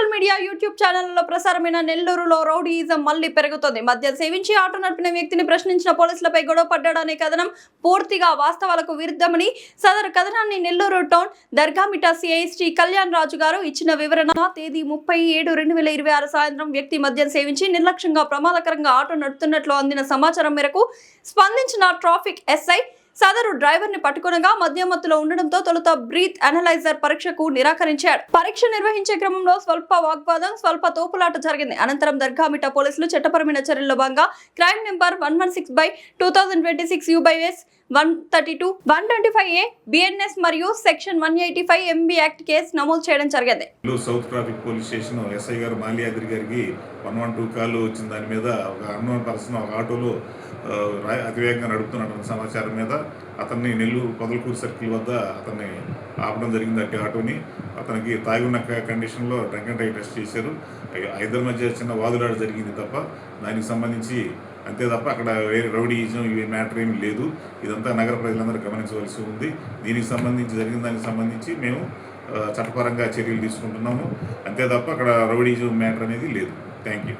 Social media YouTube ఛానళ్లలో ప్రసారమైన నెల్లూరులో రౌడీయిజం మళ్లీ పెరుగుతోంది. మద్యం సేవించి ఆటో నడిపిన వ్యక్తిని ప్రశ్నించిన పోలీసులపై గొడవ పడ్డాడనే కథనం పూర్తిగా వాస్తవాలకు విరుద్ధమని సదరు కథనాన్ని నెల్లూరు టౌన్ దర్గామిటా సిఐ శ్రీ కళ్యాణ్ రాజు గారు ఇచ్చిన వివరణ తేదీ 30/7/2026 సాయంత్రం వ్యక్తి మద్యం సేవించి నిర్లక్ష్యంగా ప్రమాదకరంగా ఆటో నడుపుతున్నట్లు అందిన సమాచారం మేరకు స్పందించిన ట్రాఫిక్ ఎస్ఐ సదరు డ్రైవర్ ని పట్టుకునగా మద్యం మత్తులో ఉండడంతో తొలుత బ్రీత్ అనలైజర్ పరీక్షకు నిరాకరించాడు. పరీక్ష నిర్వహించే క్రమంలో స్వల్ప వాగ్వాదం, స్వల్ప తోపులాట జరిగింది. అనంతరం దర్గామిటా పోలీసులు చట్టపరమైన చర్యల్లో భాగంగా crime number 116/2026 US 132, 125A, BNS మరియు సెక్షన్ 185 MB యాక్ట్ కేసు నమోదు చేయడం జరిగింది. South traffic police station SI గారు మాల్యాద్రి గారికి 112 కాల్ వచ్చిన దాని మీద ఒక అన్నోన్ పర్సన్ ఒక ఆటోలో అతివేగంగా నడుపుతున్న సమాచారం మీద అతన్ని నెల్లూరు పొదలకూరు సర్కిల్ వద్ద అతన్ని ఆపడం జరిగింది. అట్టి ఆటోని అతనికి తాగి ఉన్న కండిషన్లో డ్రంక్ అండ్ డ్రైవ్ టెస్ట్ చేశారు. ఇద్దరి మధ్య చిన్న వాదులాట జరిగింది తప్ప దానికి సంబంధించి అంతే తప్ప అక్కడ వేరే రౌడీయిజం ఇవి మ్యాటర్ ఏమి లేదు. ఇదంతా నగర ప్రజలందరూ గమనించవలసి ఉంది. దీనికి సంబంధించి జరిగిన దానికి సంబంధించి మేము చట్టపరంగా చర్యలు తీసుకుంటున్నాము. అంతే తప్ప అక్కడ రౌడీయిజం మ్యాటర్ అనేది లేదు. Thank you.